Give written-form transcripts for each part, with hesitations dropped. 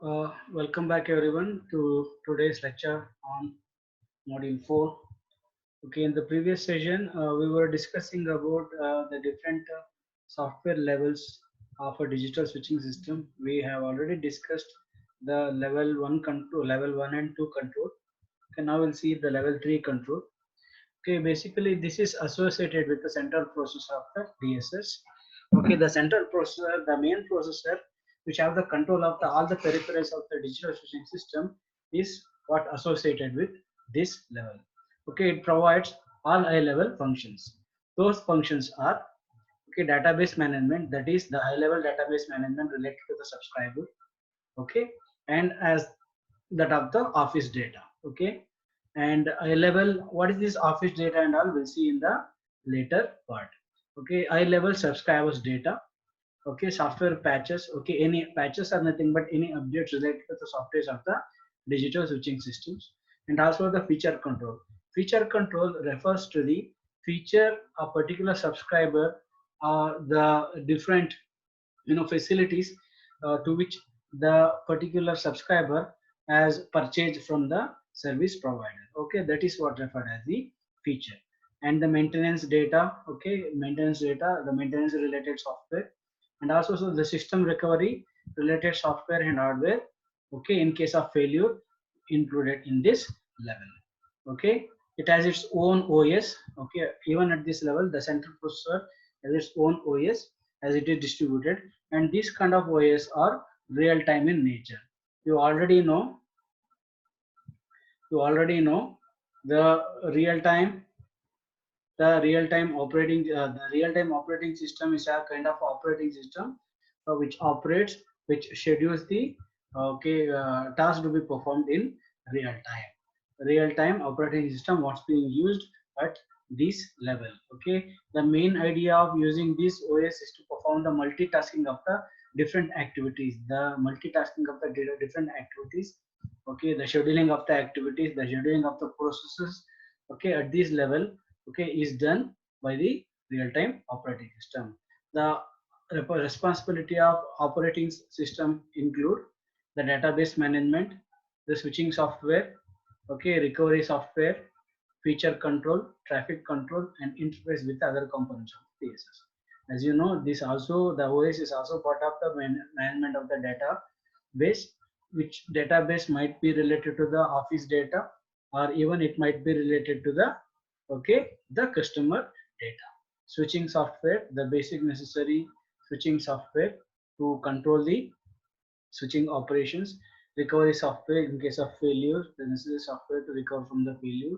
Welcome back everyone to today's lecture on module 4. Okay, in the previous session, we were discussing about the different software levels of a digital switching system. We have already discussed the level 1 control, level 1 and 2 control. Okay, now we'll see the level 3 control. Okay, basically this is associated with the central processor of the DSS. Okay, the central processor, the main processor, which have the control of all the peripherals of the digital switching system, is what associated with this level. Okay, it provides all high level functions. Those functions are okay, database management, that is the high level database management related to the subscriber. Okay, and as that of the office data. Okay, and high level, what is this office data and all, we'll see in the later part. Okay, high level subscribers data. Okay, software patches. Okay, any patches are nothing but any updates related to the softwares of the digital switching systems. And also the feature control. Feature control refers to the feature a particular subscriber or the different facilities to which the particular subscriber has purchased from the service provider. Okay, that is what referred as the feature. And the maintenance data. Okay, maintenance data, the maintenance related software, and also so the system recovery related software and hardware. Okay, in case of failure, included in this level. Okay, it has its own OS. Okay, even at this level the central processor has its own OS as it is distributed, and these kind of OS are real time in nature. You already know, you already know the real time, the real time operating system is a kind of operating system which operates, which schedules the task to be performed in real time. Real time operating system what's being used at this level. Okay, the main idea of using this OS is to perform the multitasking of the different activities, the multitasking of the different activities. Okay, the scheduling of the activities, the scheduling of the processes. Okay, at this level, okay, is done by the real-time operating system. The responsibility of operating system include the database management, the switching software, okay, recovery software, feature control, traffic control, and interface with other components of the DSS. As you know, this also, the OS is also part of the management of the database, which database might be related to the office data, or even it might be related to the the customer data. Switching software, the basic necessary switching software to control the switching operations. Recovery software in case of failure, the necessary software to recover from the failure.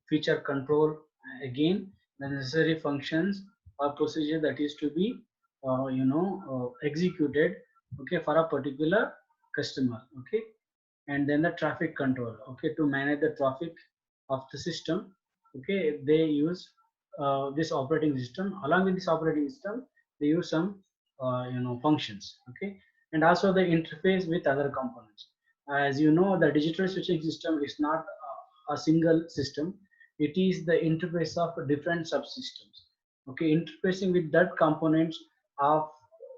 Feature control, again the necessary functions or procedure that is to be executed, okay, for a particular customer. Okay, and then the traffic control, okay, to manage the traffic of the system. Okay, they use this operating system. Along with this operating system, they use some functions. Okay, and also the interface with other components. As you know, the digital switching system is not a single system. It is the interface of different subsystems. Okay, interfacing with that components of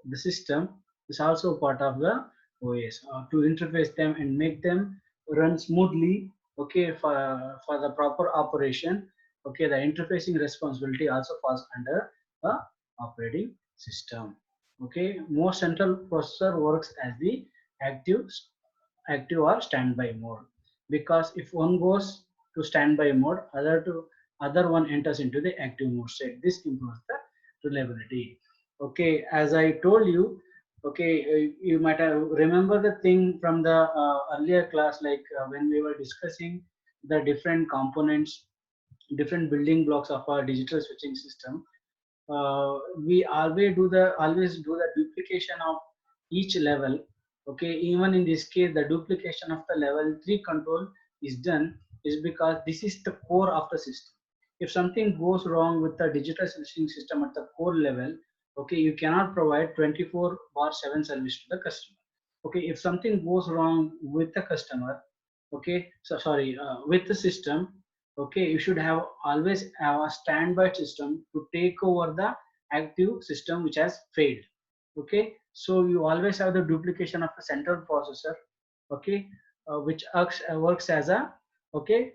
the system is also part of the OS, to interface them and make them run smoothly. Okay, for the proper operation. Okay, the interfacing responsibility also falls under the operating system. Okay, most central processor works as the active active or standby mode, because if one goes to standby mode, other one enters into the active mode state. This improves the reliability. Okay, as I told you, okay, you might have remember the thing from the earlier class, like when we were discussing the different components, different building blocks of our digital switching system. We always do the duplication of each level. Okay, even in this case the duplication of the level 3 control is done, is because this is the core of the system. If something goes wrong with the digital switching system at the core level, okay, you cannot provide 24/7 service to the customer. Okay, if something goes wrong with the customer, okay, so sorry, with the system, okay, you should have always have a standby system to take over the active system which has failed. Okay, so you always have the duplication of the central processor. okay, which works as a, okay,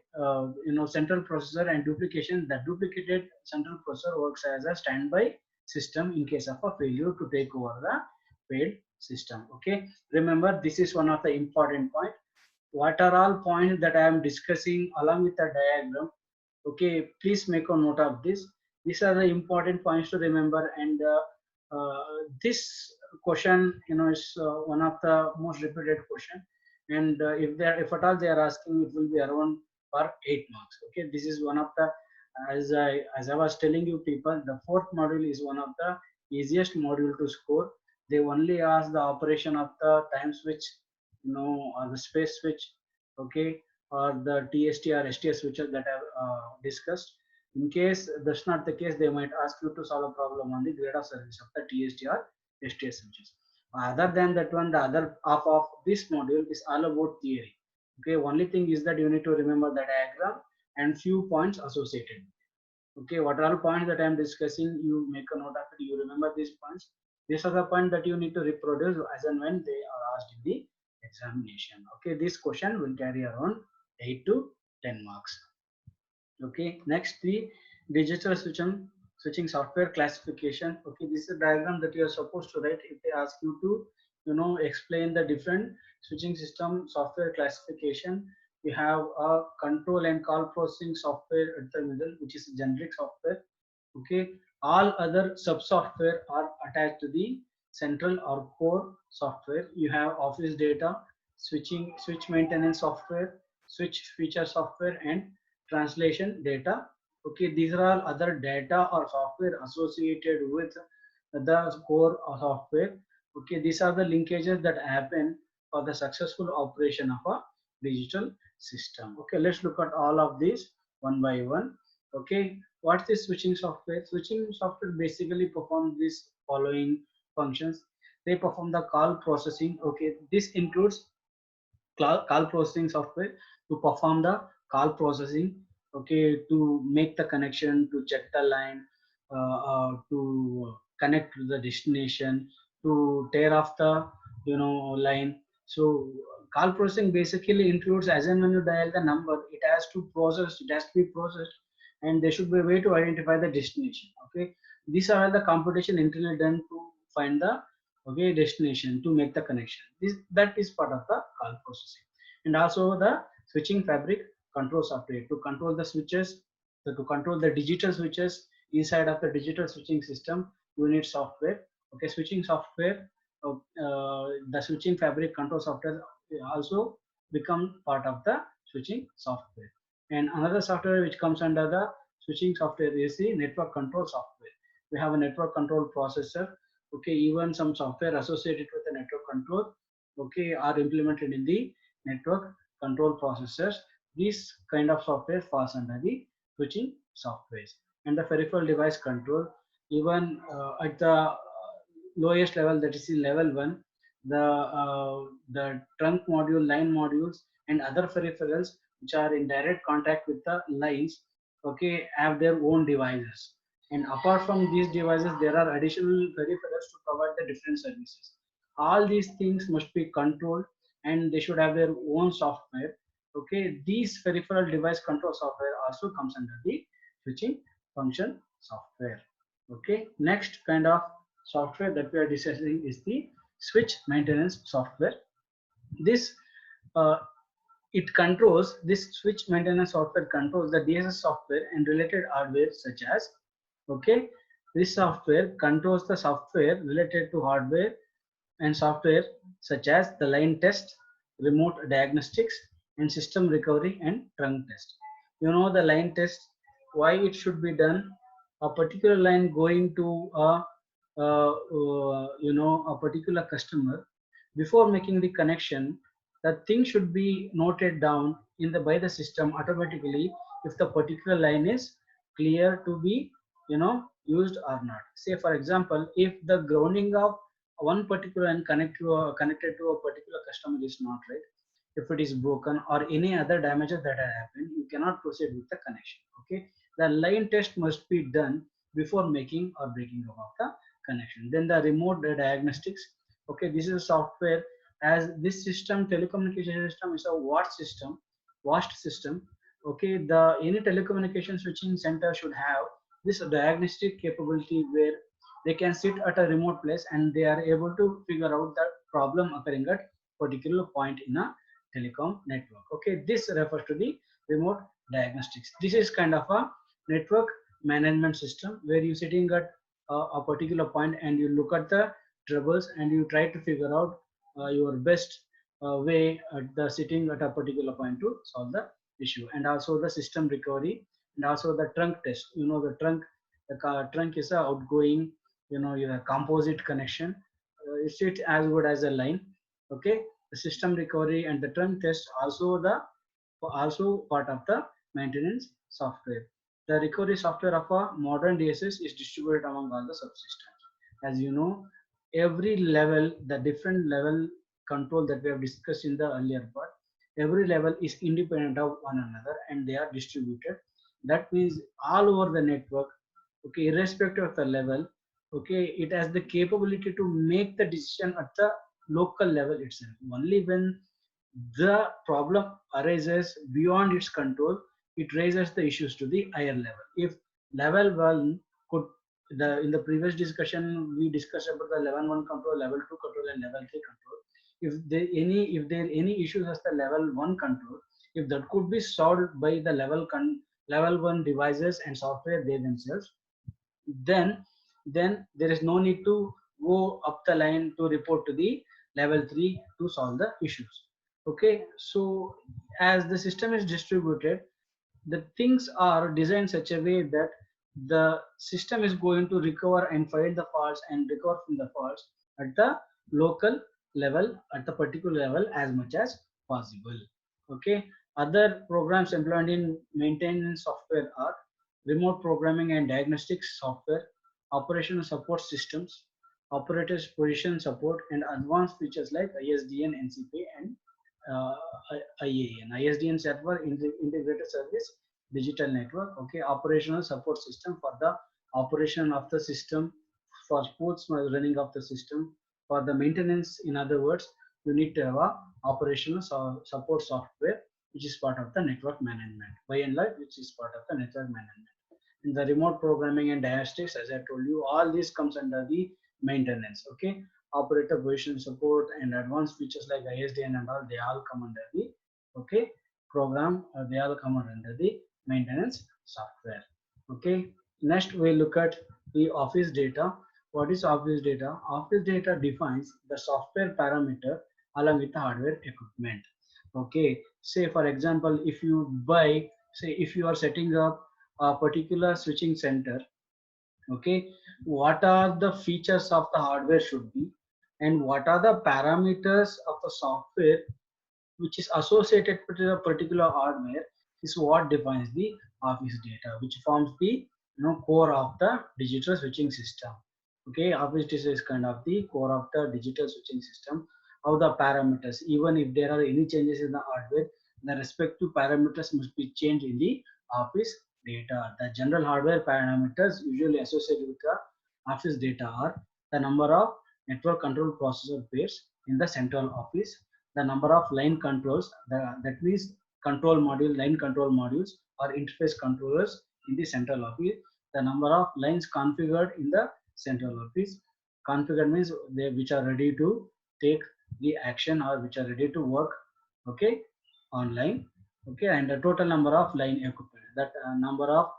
central processor, and duplication, the duplicated central processor works as a standby system in case of a failure to take over the failed system. Okay, remember, this is one of the important point. What are all points that I am discussing along with the diagram? Okay, please make a note of this. These are the important points to remember. And this question, is one of the most repeated question. And if at all they are asking, it will be around for 8 marks. Okay, this is one of the, as I was telling you people, the fourth module is one of the easiest module to score. They only ask the operation of the time switch, or the space switch, okay, or the TST or STS switches that I've discussed. In case that's not the case, they might ask you to solve a problem on the grade of service of the TST or STS switches. Other than that one, the other half of this module is all about theory. Okay, only thing is that you need to remember the diagram and few points associated. Okay, what are all points that I am discussing, you make a note of it, you remember these points. These are the points that you need to reproduce as and when they are asked in the examination. Okay, this question will carry around 8 to 10 marks. Okay, next, the digital switching software classification. Okay, this is a diagram that you are supposed to write if they ask you to, explain the different switching system software classification. You have a control and call processing software at the middle, which is generic software. Okay, all other sub software are attached to the central or core software. You have office data, switch maintenance software, switch feature software, and translation data. Okay, these are all other data or software associated with the core software. Okay, these are the linkages that happen for the successful operation of a digital system. Okay, let's look at all of these one by one. Okay, what's the switching software? Switching software basically performs these following functions. They perform the call processing. Okay, this includes call processing software to perform the call processing, okay, to make the connection, to check the line, to connect to the destination, to tear off the, line. So call processing basically includes, as and when you dial the number, it has to be processed, and there should be a way to identify the destination. Okay, these are all the computation internally done to find the, okay, destination, to make the connection. That is part of the call processing. And also the switching fabric control software to control the switches, to control the digital switches inside of the digital switching system. You need software. Okay, switching software, the switching fabric control software also become part of the switching software. And another software which comes under the switching software is the network control software. We have a network control processor. Okay, even some software associated with the network control, okay, are implemented in the network control processors. This kind of software falls under the switching softwares. And the peripheral device control, even at the lowest level, that is in level 1, the trunk module, line modules, and other peripherals which are in direct contact with the lines, okay, have their own devices. And apart from these devices, there are additional peripherals to provide the different services. All these things must be controlled, and they should have their own software. Okay, these peripheral device control software also comes under the switching function software. Okay, next kind of software that we are discussing is the switch maintenance software. This uh, it controls, this switch maintenance software controls the DSS software and related hardware such as, okay, this software controls the software related to hardware and software such as the line test, remote diagnostics, and system recovery and trunk test. The line test, why it should be done. A particular line going to a particular customer, before making the connection, the thing should be noted down in the by the system automatically if the particular line is clear to be, used or not. Say for example, if the grounding of one particular line connected to a particular customer is not right, if it is broken or any other damages that have happened, you cannot proceed with the connection. Okay, the line test must be done before making or breaking of the connection. Then the remote diagnostics. Okay, this is a software as this system, telecommunication system, is a vast system. Okay, the any telecommunication switching center should have this diagnostic capability where they can sit at a remote place and they are able to figure out the problem occurring at particular point in a telecom network. Okay, this refers to the remote diagnostics. This is kind of a network management system where you sitting at a particular point and you look at the troubles and you try to figure out your best way at the sitting at a particular point to solve the issue. And also the system recovery, and also the trunk test. You know, the trunk is a outgoing, you know, your composite connection. It's it as good as a line. Okay, the system recovery and the trunk test also part of the maintenance software. The recovery software of a modern DSS is distributed among all the subsystems. As you know, every level, the different level control that we have discussed in the earlier part, every level is independent of one another and they are distributed. That means all over the network, okay, irrespective of the level, okay, it has the capability to make the decision at the local level itself. Only when the problem arises beyond its control, it raises the issues to the higher level. If level 1 could, in the previous discussion we discussed about the level 1 control, level 2 control and level 3 control. If there any issues as the level 1 control, if that could be solved by the level 1 devices and software they themselves, then there is no need to go up the line to report to the level 3 to solve the issues. Okay, so as the system is distributed, the things are designed such a way that the system is going to recover and find the faults and recover from the faults at the local level, at the particular level as much as possible. Okay, other programs employed in maintenance software are remote programming and diagnostics software, operational support systems, operators position support, and advanced features like ISDN, NCP, and uh, IAN. ISDN server integrated service digital network. Okay, operational support system for the operation of the system, for sports running of the system, for the maintenance. In other words, you need to have a operational support software which is part of the network management. By and large, which is part of the network management. In the remote programming and diagnostics, as I told you, all this comes under the maintenance. Okay, operator position support and advanced features like ISDN and all, they all come under the, okay, program, they all come under the maintenance software. Okay, next we look at the office data. What is office data? Office data defines the software parameter along with the hardware equipment. Okay, say for example, if you buy, say if you are setting up a particular switching center, okay, what are the features of the hardware should be, and what are the parameters of the software which is associated with a particular hardware is what defines the office data, which forms the, core of the digital switching system. Okay, office data is kind of the core of the digital switching system. How the parameters, even if there are any changes in the hardware, the respective parameters must be changed in the office data. The general hardware parameters usually associated with the office data are the number of network control processor pairs in the central office, the number of line controls, that means line control modules or interface controllers in the central office, the number of lines configured in the central office. Configured means they which are ready to take the action or which are ready to work, okay, online. Okay, and the total number of line equipment, that number of,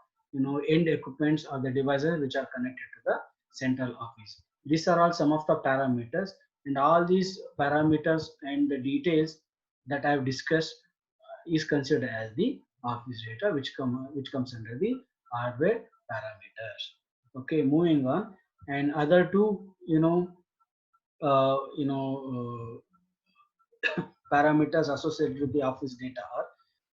end equipments or the devices which are connected to the central office. These are all some of the parameters, and all these parameters and the details that I have discussed is considered as the office data, which comes under the hardware parameters. Okay, moving on, and other two, uh, you know parameters associated with the office data are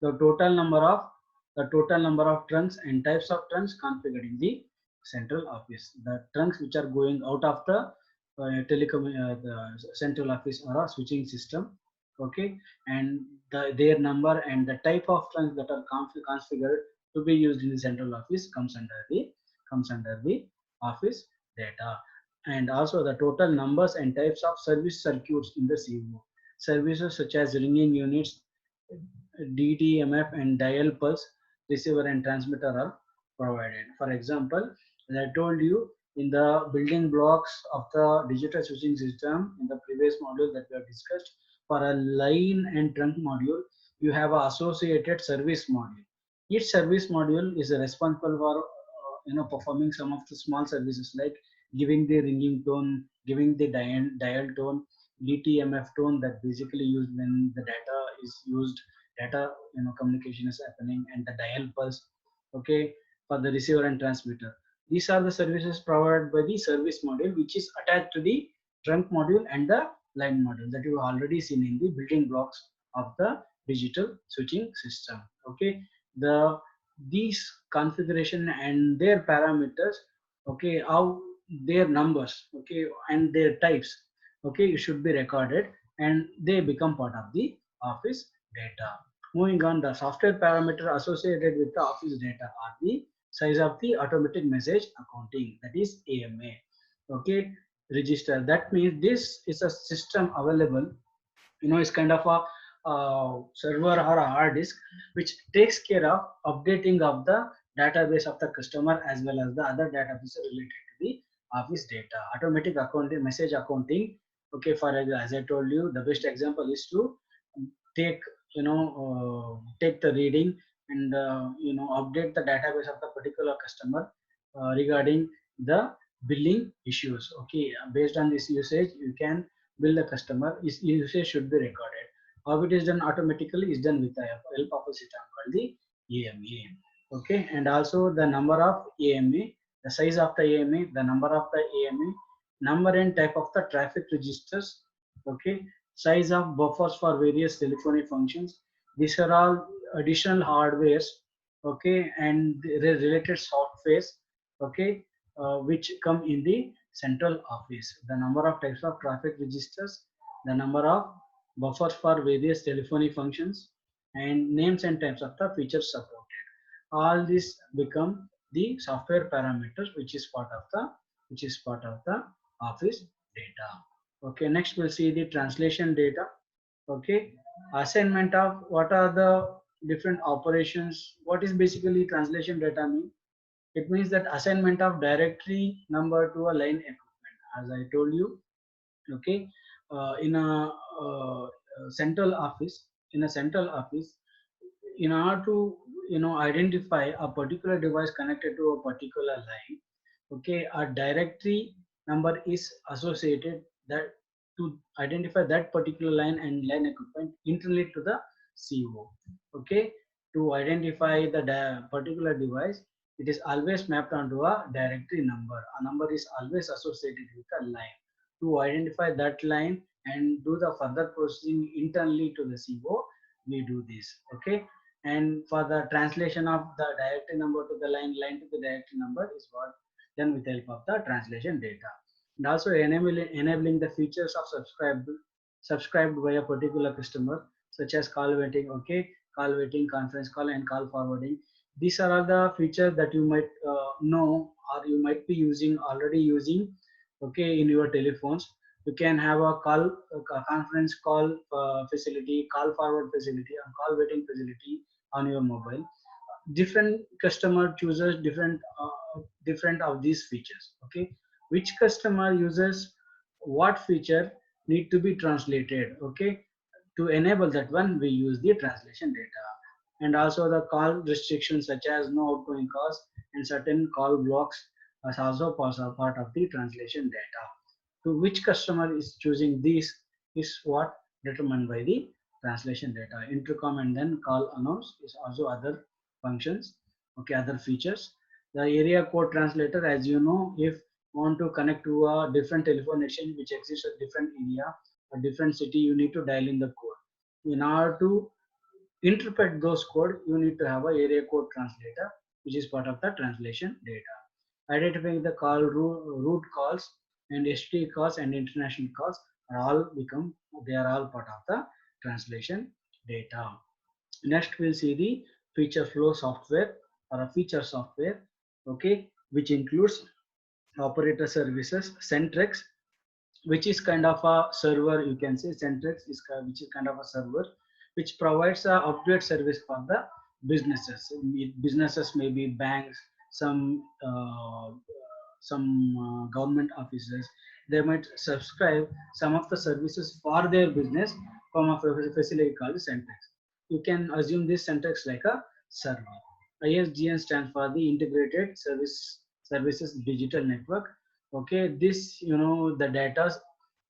the total number of trunks and types of trunks configured in the central office. The trunks which are going out of the the central office or a switching system. Okay, and their number and the type of trunks that are configured to be used in the central office comes under the office data. And also the total numbers and types of service circuits in the CMO. services such as ringing units, DTMF and dial pulse receiver and transmitter are provided. For example, as I told you, in the building blocks of the digital switching system in the previous module that we have discussed, for a line and trunk module, you have an associated service module. Each service module is responsible for performing some of the small services like giving the ringing tone, giving the dial tone, DTMF tone that basically used when the data is used, data communication is happening, and the dial pulse, okay, for the receiver and transmitter. These are the services provided by the service module, which is attached to the trunk module and the line module that you have already seen in the building blocks of the digital switching system. Okay, these configuration and their parameters, okay, how their numbers, okay, and their types, okay, it should be recorded and they become part of the office data. Moving on, the software parameter associated with the office data are the size of the automatic message accounting, that is AMA, okay, register. That means this is a system available, it's kind of a server or a hard disk which takes care of updating of the database of the customer as well as the other database related to the office data. Automatic accounting, message accounting, okay, for as I told you, the best example is to take take the reading and update the database of the particular customer regarding the billing issues. Okay, based on this usage you can bill the customer. This usage should be recorded. How it is done automatically is done with the help of a system called the AMA. Okay, and also the number of AMA, the size of the AMA, the number of the AMA, number and type of the traffic registers, okay, size of buffers for various telephony functions. These are all additional hardwares, okay, and the related softwares, okay, which come in the central office. The number of types of traffic registers, the number of buffers for various telephony functions, and names and types of the features supported. All this become the software parameters, which is part of the office data. Okay, next we'll see the translation data. Okay, assignment of what are the different operations. What is basically translation data mean? It means that assignment of directory number to a line equipment. As I told you, okay, in a central office, in order to identify a particular device connected to a particular line, okay, a directory number is associated that to identify that particular line and line equipment internally to the CO. Okay, to identify the particular device, it is always mapped onto a directory number. A number is always associated with a line. To identify that line and do the further processing internally to the CO, we do this. Okay, and for the translation of the directory number to the line to the directory number is what done with the help of the translation data. And also enabling the features of subscribed by a particular customer, such as call waiting, okay, call waiting, conference call, and call forwarding. These are all the features that you might know or you might be already using, okay, in your telephones. You can have a conference call facility, call forward facility, and call waiting facility on your mobile. Different customer chooses different of these features. Okay, which customer uses what feature need to be translated. Okay, to enable that one we use the translation data. And also the call restrictions such as no outgoing calls and certain call blocks is also part of the translation data. To which customer is choosing these is what determined by the translation data. Intercom and then call announce is also other functions, okay, other features. The area code translator, as you know, if you want to connect to a different telephone exchange which exists at different area or different city, you need to dial in the code. In order to interpret those code, you need to have a area code translator, which is part of the translation data. Identifying the call route calls and STD calls and international calls they are all part of the translation data. Next we'll see the feature flow software or a feature software, okay, which includes operator services, Centrex, which is kind of a server, you can say. Centrex is which is kind of a server which provides a upgrade service for the businesses. Businesses may be banks, some government offices. They might subscribe some of the services for their business from a facility called Centrex. You can assume this Centrex like a server. ISDN stands for the Integrated Services Digital Network. Okay, this, the data,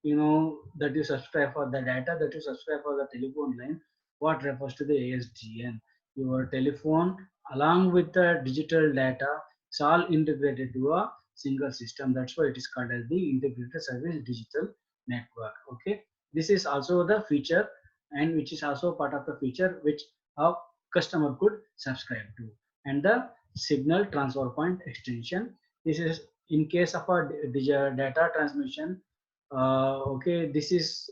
that you subscribe for, the data that you subscribe for the telephone line, what refers to the ASDN. Your telephone along with the digital data, it's all integrated to a single system. That's why it is called as the Integrated Service Digital Network. Okay, this is also the feature, and which is also part of the feature which a customer could subscribe to. And the signal transfer point extension, this is in case of a data transmission. Okay, this is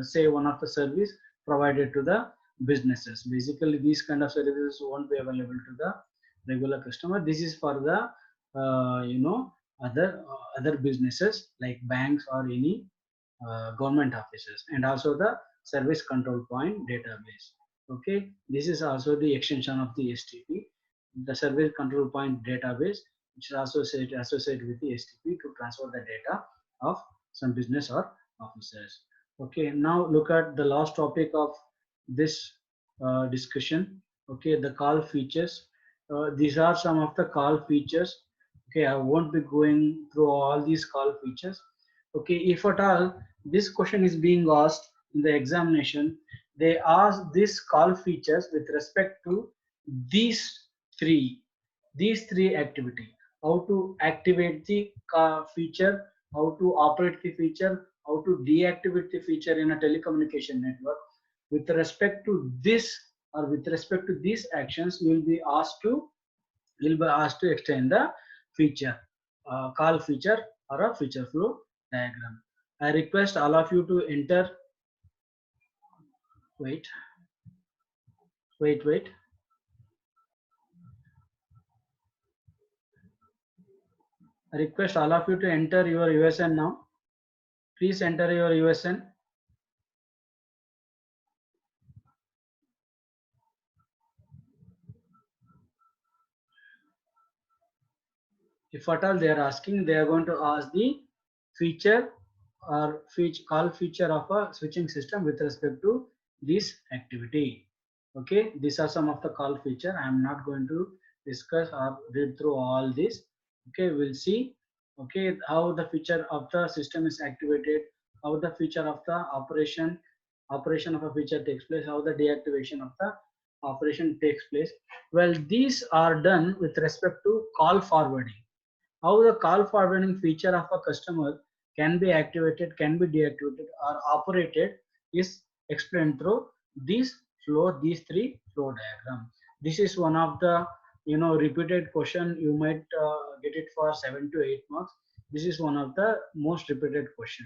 say one of the service provided to the businesses. Basically these kind of services won't be available to the regular customer. This is for the other businesses like banks or any government offices, and also the service control point database. Okay, this is also the extension of the STP, the service control point database, which is also associated with the STP to transfer the data of some business or officers. Okay, now look at the last topic of this discussion. Okay, the call features. These are some of the call features. Okay, I won't be going through all these call features. Okay, if at all this question is being asked in the examination, they ask this call features with respect to these three these three activity: how to activate the feature, how to operate the feature, how to deactivate the feature in a telecommunication network. With respect to this, or with respect to these actions, will be asked to extend the feature, call feature or a feature flow diagram. I request all of you to enter. Wait, wait. I request all of you to enter your USN now. Please enter your USN. If at all they are asking, they are going to ask the feature or call feature of a switching system with respect to this activity. Okay, these are some of the call feature. I am not going to discuss or read through all this. Okay, we'll see. Okay, how the feature of the system is activated, how the feature of the operation of a feature takes place, how the deactivation of the operation takes place. Well, these are done with respect to call forwarding. How the call forwarding feature of a customer can be activated, can be deactivated, or operated is explained through these three flow diagram. This is one of the repeated question. You might get it for 7 to 8 marks. This is one of the most repeated question.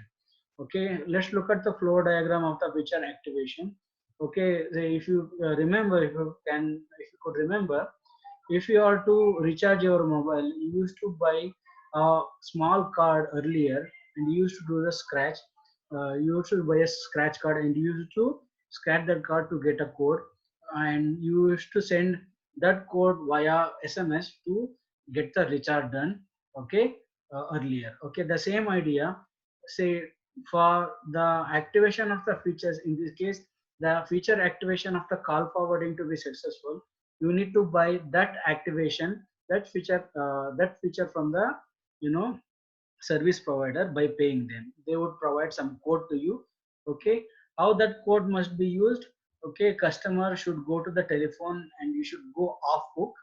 Okay, let's look at the flow diagram of the feature activation. Okay, if you remember, if you could remember, if you are to recharge your mobile, you used to buy a small card earlier, and you used to do the scratch. You used to buy a scratch card, and you used to scratch that card to get a code, and you used to send that code via SMS to get the recharge done. Okay, earlier. Okay, the same idea. Say for the activation of the features, in this case, the feature activation of the call forwarding to be successful, you need to buy that activation, that feature from the you know service provider by paying them. They would provide some code to you. Okay, how that code must be used? Okay, customer should go to the telephone and you should go off book.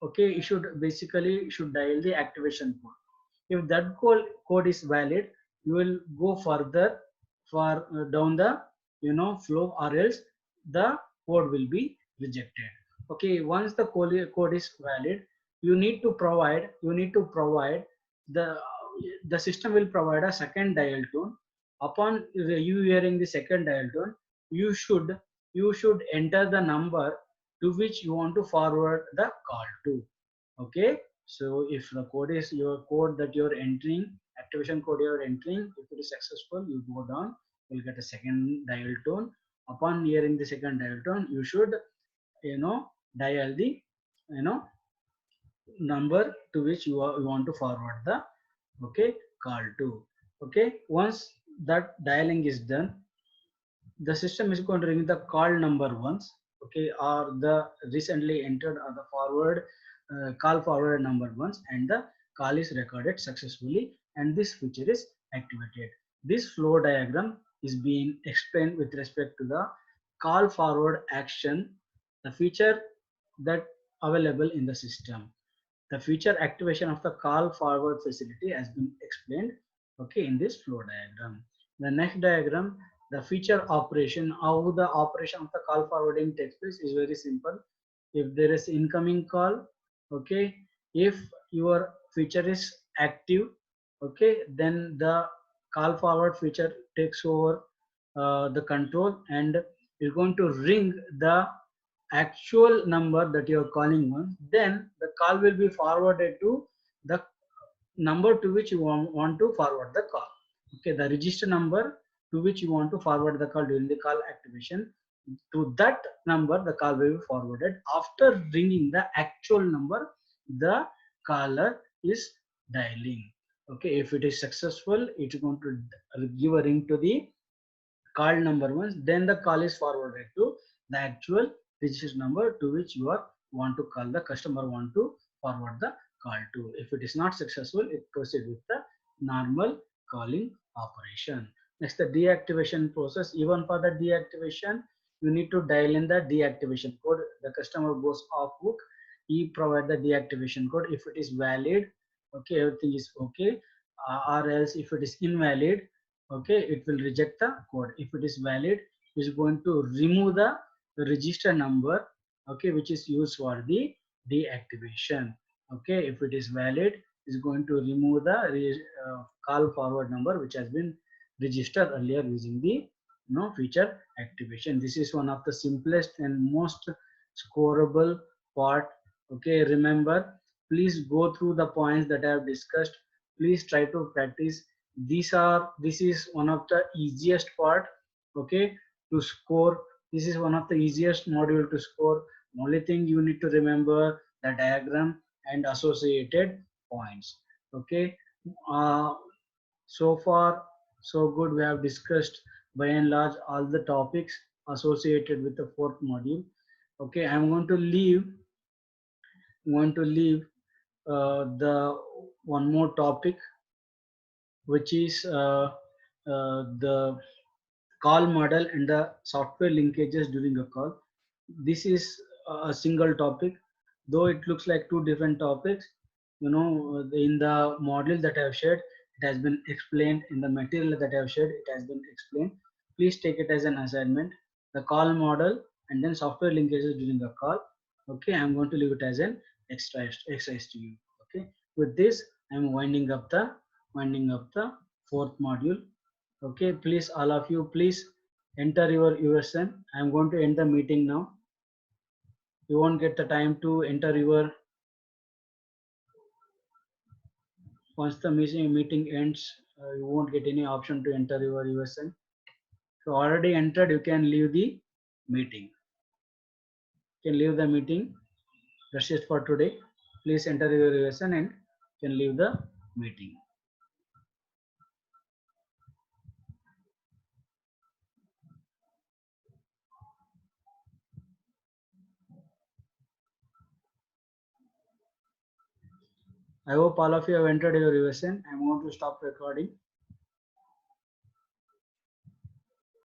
Okay, you should dial the activation code. If that code is valid, you will go further for down the flow, or else the code will be rejected. Okay, once the code is valid, you need to provide the the system will provide a second dial tone. Upon you hearing the second dial tone, you should enter the number to which you want to forward the call to. Okay, so if the code is your code that you're entering activation code you are entering. If it is successful, you go down, you'll get a second dial tone. Upon hearing the second dial tone, you should, dial the, you know, number to which you want to forward the, okay, call to. Okay, once that dialing is done, the system is going to ring the call number once, okay, or the recently entered or the forward call forward number once, and the call is recorded successfully, and this feature is activated. This flow diagram is being explained with respect to the call forward action, the feature that available in the system. The feature activation of the call forward facility has been explained, okay, in this flow diagram. The next diagram, the feature operation, how the operation of the call forwarding takes place is very simple. If there is incoming call, okay, if your feature is active, okay, then the call forward feature takes over the control, and is going to ring the actual number that you are calling on. Then the call will be forwarded to the number to which you want to forward the call. Okay, the register number to which you want to forward the call during the call activation. To that number, the call will be forwarded. After ringing the actual number, the caller is dialing. Okay, if it is successful, it's going to give a ring to the call number once, then the call is forwarded to the actual registered number to which you are want to call, the customer want to forward the call to. If it is not successful, it proceeds with the normal calling operation. Next, the deactivation process. Even for the deactivation, you need to dial in the deactivation code. The customer goes off book, he provide the deactivation code. If it is valid, okay, everything is okay, or else if it is invalid, okay, it will reject the code. If it is valid, it is going to remove the register number, okay, which is used for the deactivation. Okay, if it is valid, is going to remove the call forward number which has been registered earlier using the feature activation. This is one of the simplest and most scoreable part. Okay, remember, please go through the points that I have discussed. Please try to practice. This is one of the easiest part, okay, to score. This is one of the easiest module to score. Only thing you need to remember the diagram and associated points. Okay, uh, so far so good. We have discussed by and large all the topics associated with the fourth module. Okay, I'm going to leave the one more topic, which is the call model and the software linkages during a call. This is a single topic, though it looks like two different topics. In the module that I have shared, it has been explained. In the material that I have shared, it has been explained. Please take it as an assignment. The call model and then software linkages during the call. Okay, I'm going to leave it as an extra exercise to you. Okay, with this, I'm winding up the fourth module. Okay, please, all of you, please enter your USN. I'm going to end the meeting now. You won't get the time to enter your, once the meeting ends, you won't get any option to enter your USN. So already entered, you can leave the meeting. You can leave the meeting. That's it for today. Please enter your USN and can leave the meeting. I hope all of you have entered your USN. I'm going to stop recording.